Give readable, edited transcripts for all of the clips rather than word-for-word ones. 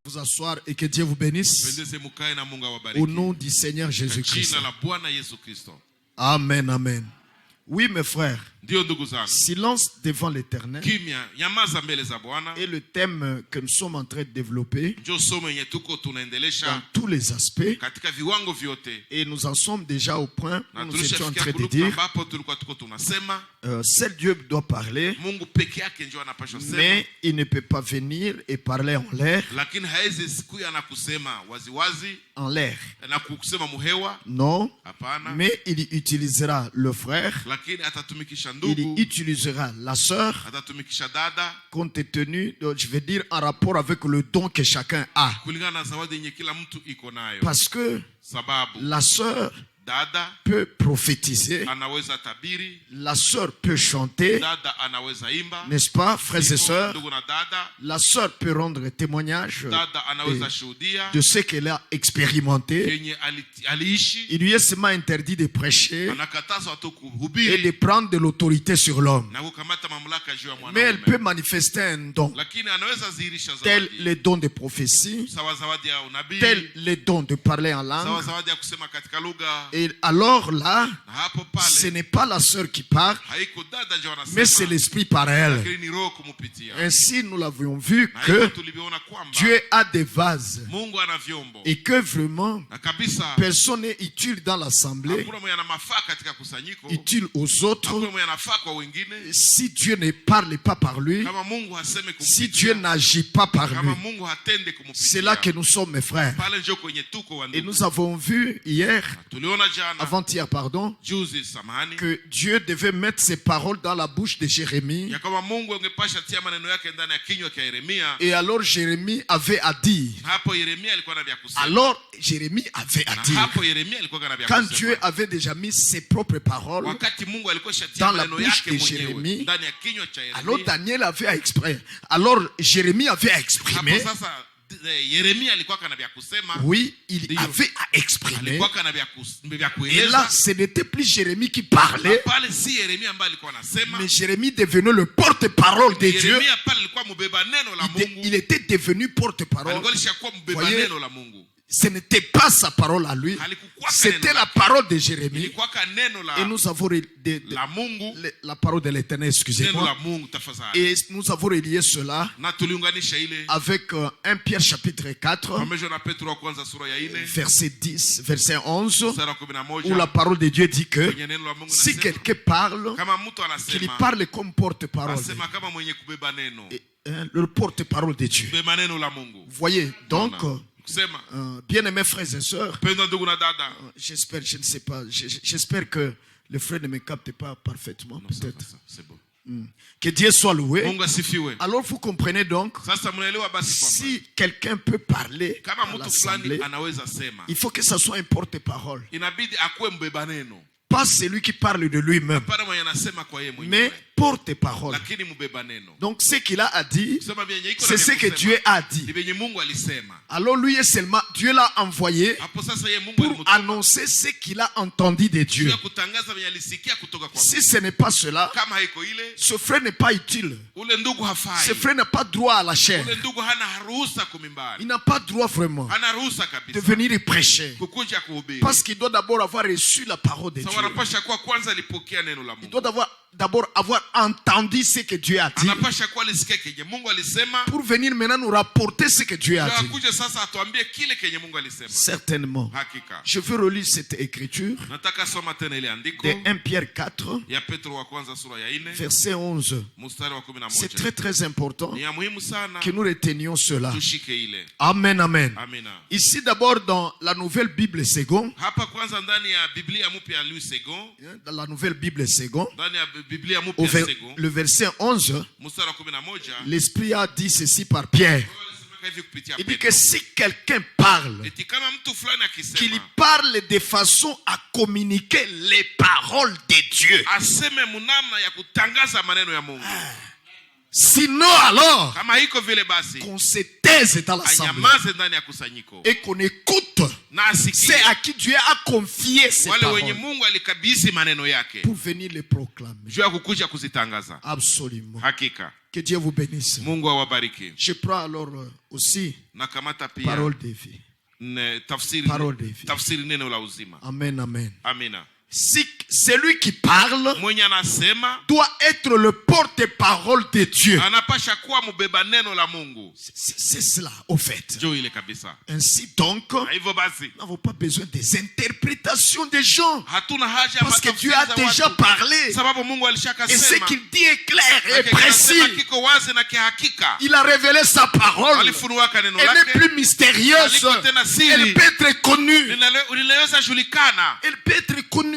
Vous asseoir et que Dieu vous bénisse. Au nom du Seigneur Jésus-Christ. Amen, amen. Oui, mes frères. Silence devant l'Éternel. Et le thème que nous sommes en train de développer dans tous les aspects. Et nous en sommes déjà au point où nous étions en train de dire seul Dieu doit parler, mais il ne peut pas venir et parler en l'air. En l'air. Non, mais il utilisera le frère. Il utilisera la sœur, compte tenu, je veux dire, en rapport avec le don que chacun a. Parce que la sœur peut prophétiser, la sœur peut chanter, n'est-ce pas, frères et sœurs? La sœur peut rendre témoignage de ce qu'elle a expérimenté. Il lui est seulement interdit de prêcher et de prendre de l'autorité sur l'homme. Mais elle peut manifester un don, tel le don de prophétie, tel le don de parler en langue. Et alors là, ce n'est pas la sœur qui parle, mais c'est l'esprit par elle. Ainsi, nous l'avions vu que Dieu a des vases et que vraiment personne n'est utile dans l'assemblée, utile aux autres. Si Dieu ne parle pas par lui, si Dieu n'agit pas par lui, c'est là que nous sommes, mes frères. Et nous avons vu hier, avant-hier, pardon, que Dieu devait mettre ses paroles dans la bouche de Jérémie. Et alors Jérémie avait à dire. Quand Dieu avait déjà mis ses propres paroles dans la bouche de Jérémie, alors Daniel avait à exprimer. Alors Jérémie avait à exprimer. Oui, il avait à exprimer. Et là, ce n'était plus Jérémie qui parlait, mais Jérémie devenait le porte-parole de Dieu. Il était devenu porte-parole. Voyez, ce n'était pas sa parole à lui, c'était la parole de Jérémie. Et nous avons la parole de l'Éternel, excusez-moi. Et nous avons relié cela avec 1 Pierre chapitre 4, verset 10, verset 11, où la parole de Dieu dit que si quelqu'un parle, qu'il parle comme porte-parole. Le porte-parole de Dieu. Voyez, donc, bien-aimés frères et sœurs, j'espère, je ne sais pas, j'espère que le frère ne me capte pas parfaitement, peut-être. Que Dieu soit loué. Alors vous comprenez donc, si quelqu'un peut parler à l'assemblée, il faut que ça soit un porte-parole. Pas celui qui parle de lui-même, mais porte-parole. Donc ce qu'il a à dire, c'est ce que Dieu a dit. Alors lui est seulement, Dieu l'a envoyé pour annoncer ce qu'il a entendu de Dieu. Si ce n'est pas cela, ce frère n'est pas utile. Ce frère n'a pas droit à la chair. Il n'a pas droit vraiment de venir y prêcher, parce qu'il doit d'abord avoir reçu la parole de Dieu. Il doit d'abord avoir entendu ce que Dieu a dit, pour venir maintenant nous rapporter ce que Dieu a dit. Certainement. Je veux relire cette écriture de 1 Pierre 4, verset 11. C'est très très important que nous retenions cela. Amen, amen. Ici d'abord dans la nouvelle Bible seconde, dans la nouvelle Bible seconde, le verset 11, l'Esprit a dit ceci par Pierre. Il dit que si quelqu'un parle, qu'il parle de façon à communiquer les paroles de Dieu. Sinon alors, qu'on se taise dans l'assemblée et qu'on écoute c'est à qui Dieu a confié ses paroles pour venir les proclamer. Absolument. Que Dieu vous bénisse. Je prends alors aussi parole de vie. Parole de vie. Amen, amen. Si celui qui parle doit être le porte-parole de Dieu. C'est cela, au fait. Ainsi donc, nous n'avons pas besoin des interprétations des gens. Parce que Dieu a déjà parlé. Et ce qu'il dit est clair et précis. Il a révélé sa parole. Elle n'est plus mystérieuse. Elle peut être connue. Elle peut être connue.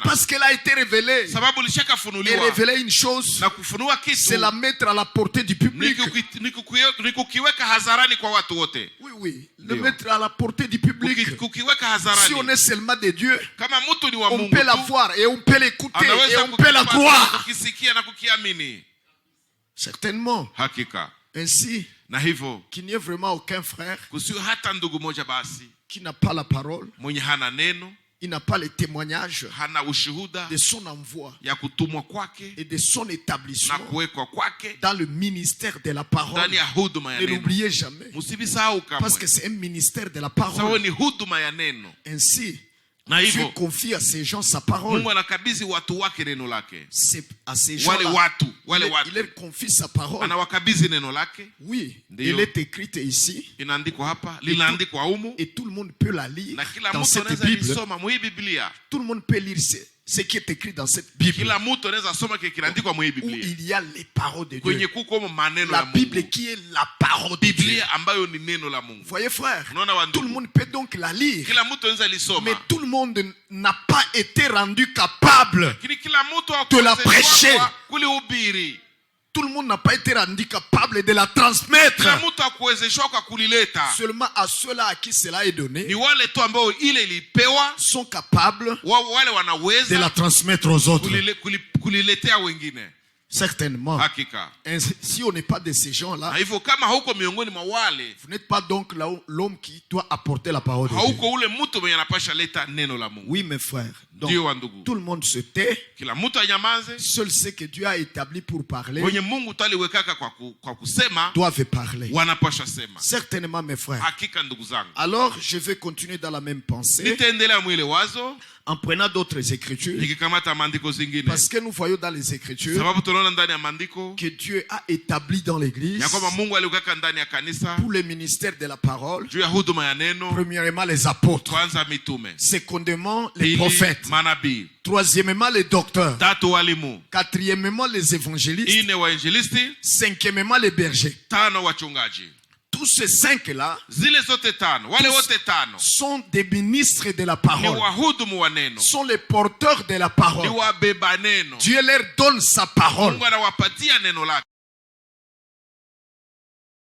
Parce qu'elle a été révélée. Et révéler une chose, c'est la mettre à la portée du public. Oui, oui. Le mettre à la portée du public. Si on est seulement de Dieu, on peut la voir et on peut l'écouter et on peut la croire. Certainement. Ainsi, qu'il n'y ait vraiment aucun frère qui n'a pas la parole. Il n'a pas le témoignage de son envoi et de son établissement dans le ministère de la parole. Ne l'oubliez jamais. Parce que c'est un ministère de la parole. Ainsi, Dieu confie à ces gens sa parole. C'est à ces gens-là. Il leur confie sa parole. Oui, elle est écrite ici. Et tout le monde peut la lire dans cette Bible. Tout le monde peut lire ce qui est écrit dans cette Bible. Où il y a les paroles de Dieu. La Bible qui est la parole de Dieu. Vous voyez, frère, tout le monde peut donc la lire. Mais tout le monde n'a pas été rendu capable de la prêcher. Tout le monde n'a pas été rendu capable de la transmettre. Seulement à ceux-là à qui cela est donné sont capables de la transmettre aux autres. Certainement. Si on n'est pas de ces gens-là, vous n'êtes pas donc l'homme qui doit apporter la parole de Dieu. Oui, mes frères. Donc, tout le monde se tait. Seul ce que Dieu a établi pour parler doivent parler. Certainement, mes frères. Alors, je vais continuer dans la même pensée en prenant d'autres écritures. Parce que nous voyons dans les écritures que Dieu a établi dans l'église pour le ministère de la parole, premièrement les apôtres, secondement les prophètes, troisièmement les docteurs, quatrièmement les évangélistes, cinquièmement les bergers. Tous ces cinq-là sont des ministres de la parole, sont les porteurs de la parole. Dieu leur donne sa parole.